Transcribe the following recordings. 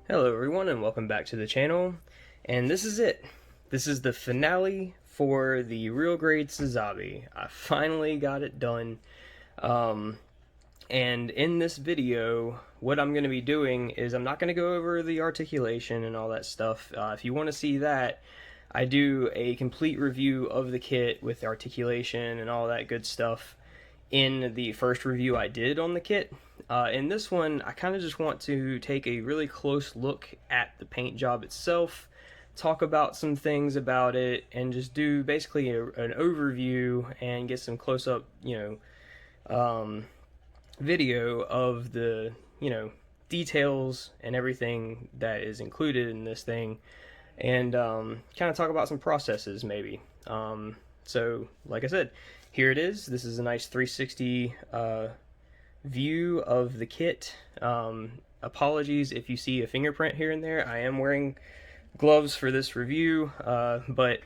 Hello everyone and welcome back to the channel, and this is it. This is the finale for the real grade Sazabi. I finally got it done, and in this video what I'm going to be doing is I'm not going to go over the articulation and all that stuff. If you want to see that, I do a complete review of the kit with articulation and all that good stuff in the first review I did on the kit. In this one, I kind of just want to take a really close look at the paint job itself, talk about some things about it, and just do basically an overview and get some close-up, video of the, details and everything that is included in this thing, and kind of talk about some processes maybe. So, like I said, here it is. This is a nice 360 view of the kit. Apologies if you see a fingerprint here and there. I am wearing gloves for this review, but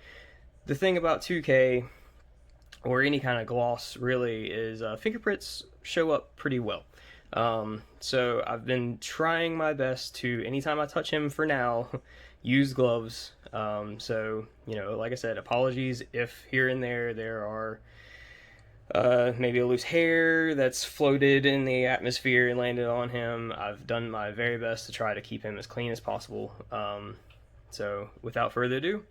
the thing about 2K or any kind of gloss really is fingerprints show up pretty well. So I've been trying my best to, anytime I touch him for now, use gloves. So, like I said, apologies if here and there are maybe a loose hair that's floated in the atmosphere and landed on him. I've done my very best to try to keep him as clean as possible. So without further ado,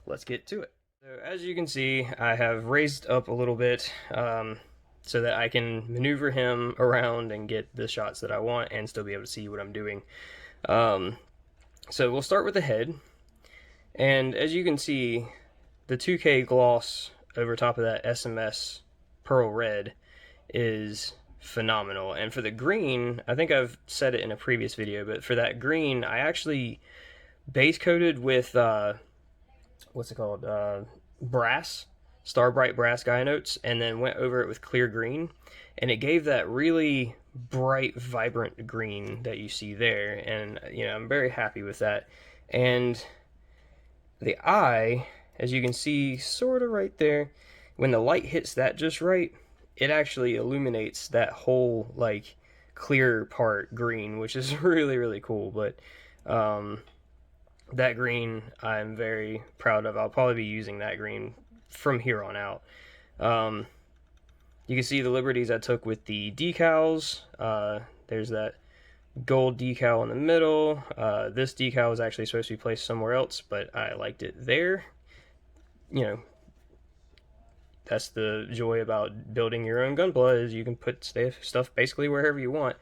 let's get to it. So as you can see, I have raised up a little bit so that I can maneuver him around and get the shots that I want and still be able to see what I'm doing. So we'll start with the head. And as you can see, the 2K gloss over top of that SMS pearl red is phenomenal. And for the green, I think I've said it in a previous video, but for that green, I actually base coated with what's it called, brass, Starbright brass guy notes, and then went over it with clear green, and it gave that really bright, vibrant green that you see there. And I'm very happy with that. And the eye, as you can see sort of right there, when the light hits that just right, it actually illuminates that whole like clear part green, which is really, really cool. But that green I'm very proud of. I'll probably be using that green from here on out. You can see the liberties I took with the decals. There's that gold decal in the middle. This decal was actually supposed to be placed somewhere else, but I liked it there. That's the joy about building your own Gunpla, is you can put stuff basically wherever you want.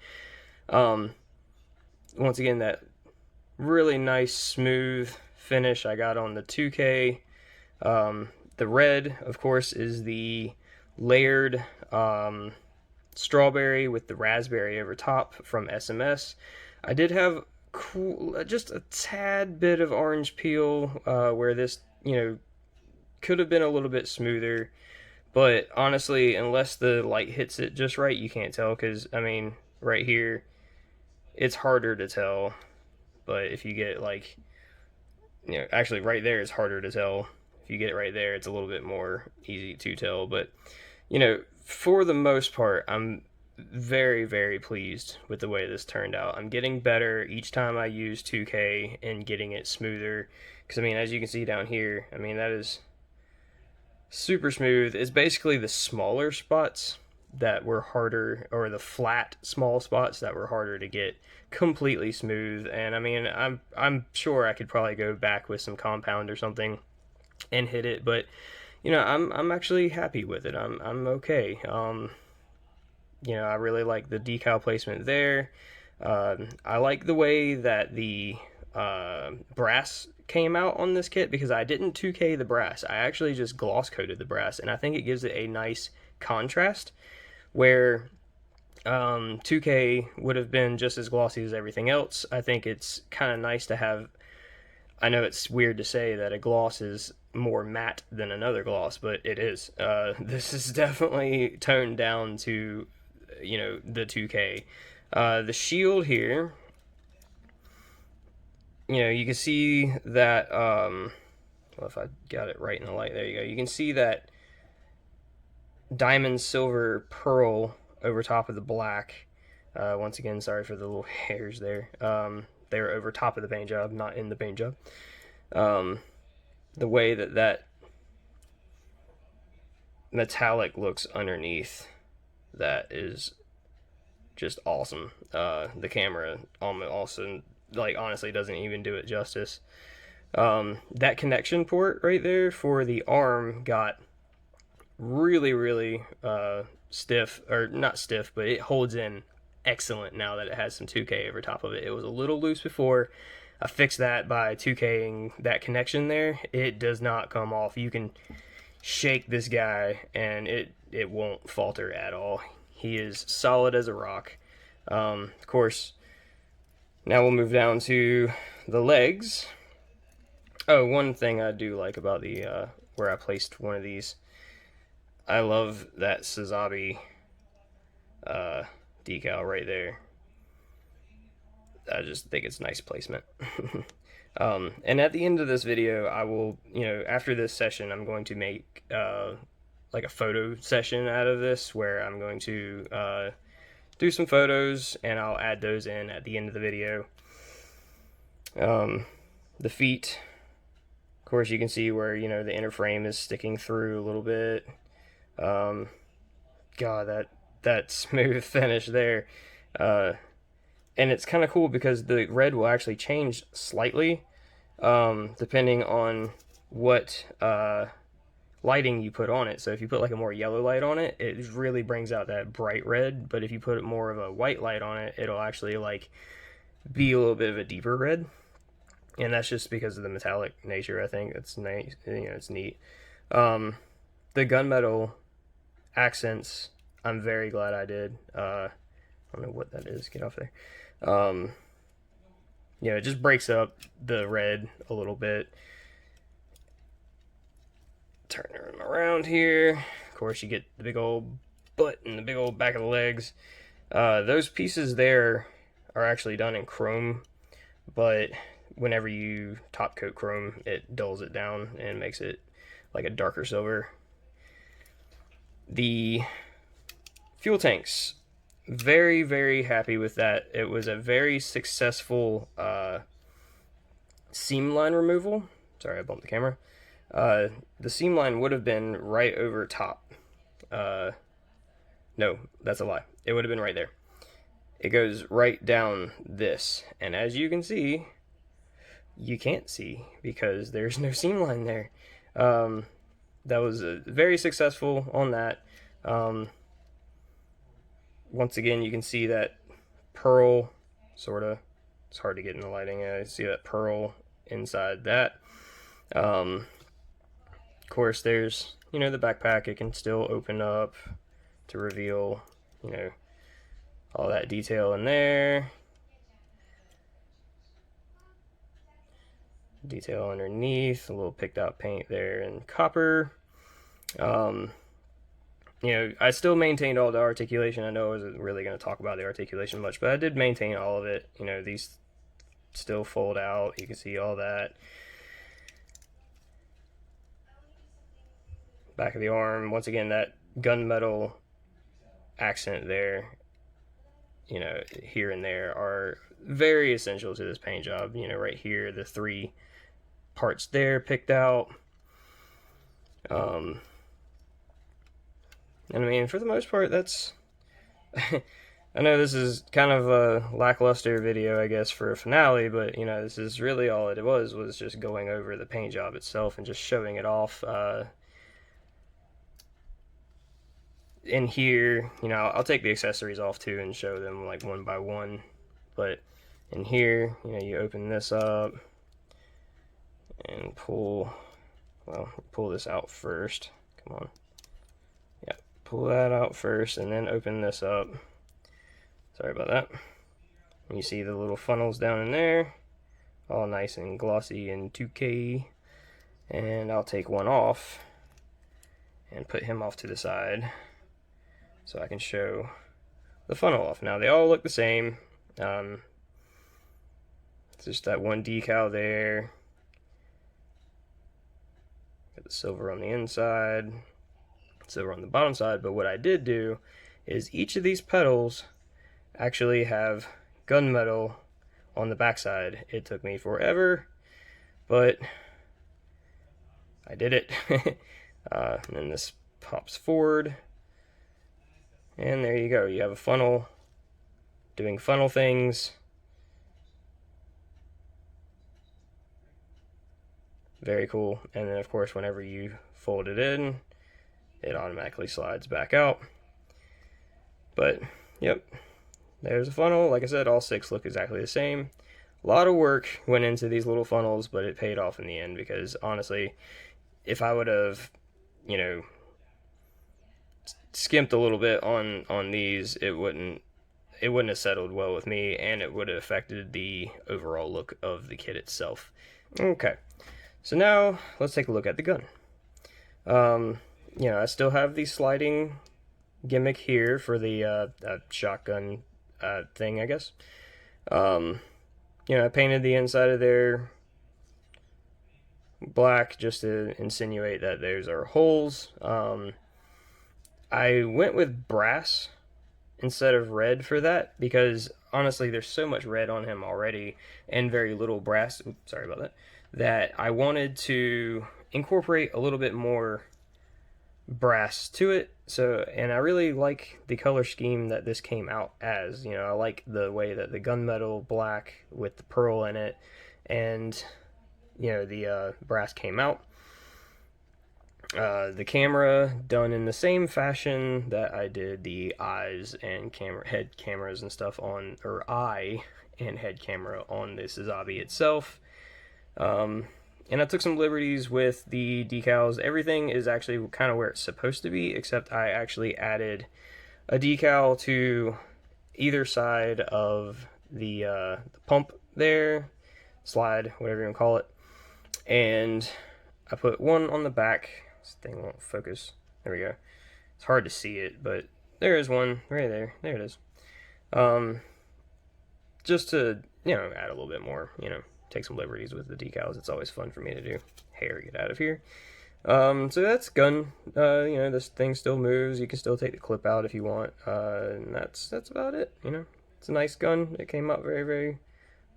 Once again, that really nice smooth finish I got on the 2K. The red, of course, is the layered strawberry with the raspberry over top from SMS. I did have just a tad bit of orange peel where this, could have been a little bit smoother. But honestly, unless the light hits it just right, you can't tell, because, right here, it's harder to tell. But if you get, actually right there, it's harder to tell. If you get it right there, it's a little bit more easy to tell. But, for the most part, I'm very, very pleased with the way this turned out. I'm getting better each time I use 2K and getting it smoother. Because, as you can see down here, that is super smooth. Is basically the smaller spots that were harder, or the flat small spots that were harder to get completely smooth. And I'm sure I could probably go back with some compound or something and hit it, but I'm actually happy with it. I'm okay. I really like the decal placement there. I like the way that the brass came out on this kit, because I didn't 2K the brass. I actually just gloss coated the brass, and I think it gives it a nice contrast where 2K would have been just as glossy as everything else. I think it's kind of nice to have, I know it's weird to say that a gloss is more matte than another gloss, but it is. This is definitely toned down to, the 2K. The shield here, you can see that, well, if I got it right in the light, there you go. You can see that diamond silver pearl over top of the black. Once again, sorry for the little hairs there. they're over top of the paint job, not in the paint job. The way that metallic looks underneath that is just awesome. The camera also, like, honestly doesn't even do it justice. That connection port right there for the arm got really stiff, or not stiff, but it holds in excellent now that it has some 2K over top of it. It was a little loose before. I fixed that by 2K'ing that connection there. It does not come off. You can shake this guy and it won't falter at all. He is solid as a rock. Of course, now we'll move down to the legs. Oh, one thing I do like about the where I placed one of these, I love that Sazabi decal right there. I just think it's nice placement. And at the end of this video, I will, after this session, I'm going to make like a photo session out of this, where I'm going to do some photos, and I'll add those in at the end of the video. The feet, of course, you can see where, the inner frame is sticking through a little bit. God, that smooth finish there. And it's kind of cool because the red will actually change slightly depending on what lighting you put on it. So if you put like a more yellow light on it, it really brings out that bright red. But if you put more of a white light on it, it'll actually like be a little bit of a deeper red. And that's just because of the metallic nature. I think it's nice. It's neat. The gunmetal accents, I'm very glad I did. I don't know what that is. Get off there. It just breaks up the red a little bit. Turn them around here. Of course, you get the big old butt and the big old back of the legs. Those pieces there are actually done in chrome, but whenever you top coat chrome, it dulls it down and makes it like a darker silver. The fuel tanks, very happy with that. It was a very successful seam line removal. Sorry, I bumped the camera. The seam line would have been right over top. No, that's a lie. It would have been right there. It goes right down this, and as you can see, you can't see because there's no seam line there. That was very successful on that. Once again, you can see that pearl, sorta. It's hard to get in the lighting. I see that pearl inside that. Of course, there's, the backpack. It can still open up to reveal, all that detail in there. Detail underneath, a little picked out paint there in copper. I still maintained all the articulation. I know I wasn't really going to talk about the articulation much, but I did maintain all of it. These still fold out. You can see all that. Back of the arm, once again, that gunmetal accent there, here and there are very essential to this paint job. Right here, the 3 parts there picked out. And I mean, for the most part, that's I know this is kind of a lackluster video, I guess, for a finale, but this is really all it was just going over the paint job itself and just showing it off. In here, I'll take the accessories off too and show them like one by one, but in here, you open this up and pull this out first. Come on. Yeah, pull that out first and then open this up. Sorry about that. And you see the little funnels down in there, all nice and glossy and 2K. And I'll take one off and put him off to the side so I can show the funnel off. Now they all look the same. It's just that one decal there. Got the silver on the inside, silver on the bottom side, but what I did do is each of these petals actually have gunmetal on the backside. It took me forever, but I did it. And then this pops forward, and there you go. You have a funnel doing funnel things. Very cool. And then, of course, whenever you fold it in, it automatically slides back out. But, yep, there's a funnel. Like I said, all 6 look exactly the same. A lot of work went into these little funnels, but it paid off in the end, because honestly, if I would have, you know, skimped a little bit on these, it wouldn't have settled well with me, and it would have affected the overall look of the kit itself. Okay, so now let's take a look at the gun. You know, I still have the sliding gimmick here for the shotgun thing, I guess. You know, I painted the inside of there black just to insinuate that those are holes. I went with brass instead of red for that, because honestly there's so much red on him already and very little brass. Oops, sorry about that. That I wanted to incorporate a little bit more brass to it. So, and I really like the color scheme that this came out as. You know, I like the way that the gunmetal black with the pearl in it, and you know, the brass came out. The camera done in the same fashion that I did the eyes and head cameras and stuff on, or eye and head camera on the Sazabi itself. And I took some liberties with the decals. Everything is actually kind of where it's supposed to be, except I actually added a decal to either side of the pump there, slide, whatever you want to call it. And I put one on the back. This thing won't focus. There we go. It's hard to see it, but there is one right there. There it is. Just to, you know, add a little bit more, you know, take some liberties with the decals. It's always fun for me to do. Hair, get out of here. So that's gun. You know, this thing still moves. You can still take the clip out if you want. And that's about it. You know, it's a nice gun. It came out very, very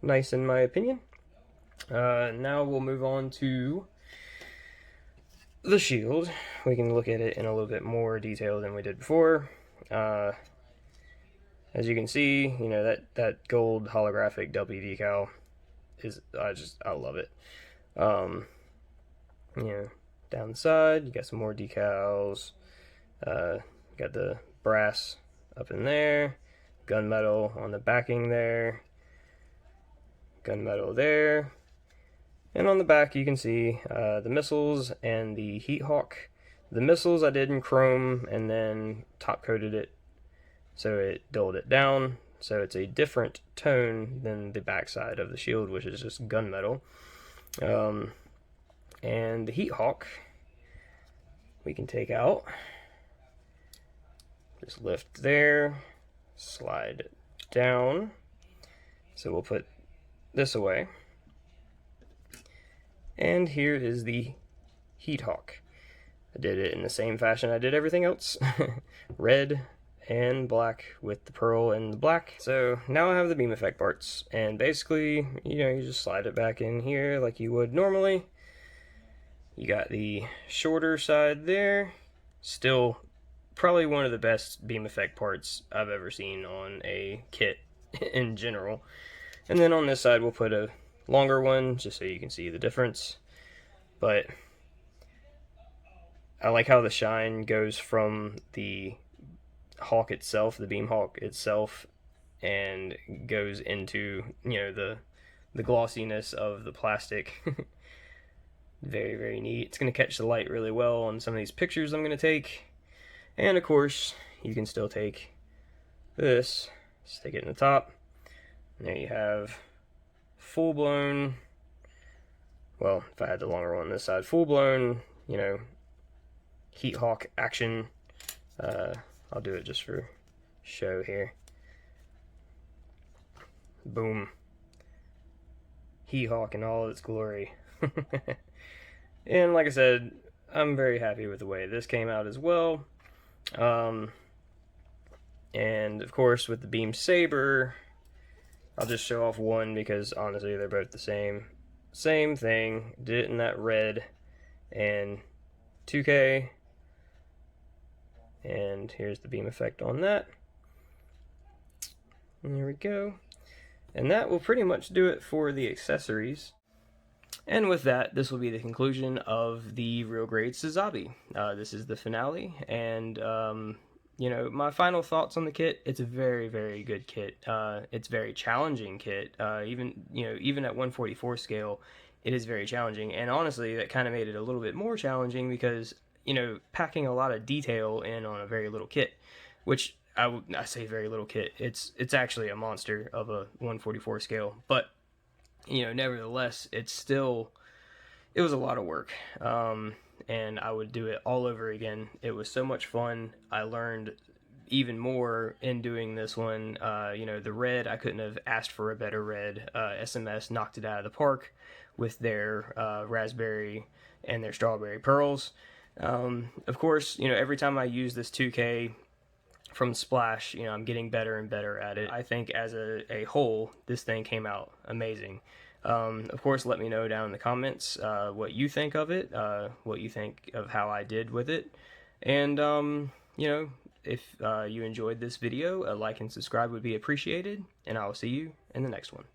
nice in my opinion. Now we'll move on to the shield. We can look at it in a little bit more detail than we did before. As you can see, you know, that gold holographic W decal is, I love it. You know, down the side, you got some more decals. Got the brass up in there, gunmetal on the backing there, gunmetal there. And on the back you can see the missiles and the heat hawk. The missiles I did in chrome and then top coated it so it dulled it down, so it's a different tone than the backside of the shield, which is just gunmetal. And the heat hawk we can take out. Just lift there, slide down. So we'll put this away. And here is the heat hawk. I did it in the same fashion I did everything else. Red and black with the pearl and the black. So now I have the beam effect parts, and basically, you know, you just slide it back in here like you would normally. You got the shorter side there. Still probably one of the best beam effect parts I've ever seen on a kit in general. And then on this side we'll put a longer one just so you can see the difference. But I like how the shine goes from the hawk itself, the beam hawk itself, and goes into, you know, the glossiness of the plastic. Very, very neat. It's going to catch the light really well on some of these pictures I'm going to take. And of course, you can still take this, stick it in the top, and there you have full-blown, well, if I had the longer one on this side, full-blown, you know, heat hawk action. I'll do it just for show here. Boom. Heat hawk in all its glory. And like I said, I'm very happy with the way this came out as well. And of course with the beam saber, I'll just show off one because honestly they're both the same thing. Did it in that red and 2K, and here's the beam effect on that. And there we go. And that will pretty much do it for the accessories. And with that, this will be the conclusion of the Real Grade Sazabi. This is the finale, and you know, my final thoughts on the kit. It's a very, very good kit. It's a very challenging kit. Even at 144 scale, it is very challenging. And honestly, that kind of made it a little bit more challenging because, you know, packing a lot of detail in on a very little kit, which I say very little kit. It's actually a monster of a 144 scale, but you know, nevertheless, it was a lot of work. And I would do it all over again. It was so much fun. I learned even more in doing this one. You know, the red, I couldn't have asked for a better red. SMS knocked it out of the park with their raspberry and their strawberry pearls. Of course, you know, every time I use this 2K from Splash, you know, I'm getting better and better at it. I think as a whole, this thing came out amazing. Of course, let me know down in the comments what you think of it, what you think of how I did with it. And, you know, if you enjoyed this video, a like and subscribe would be appreciated. And I will see you in the next one.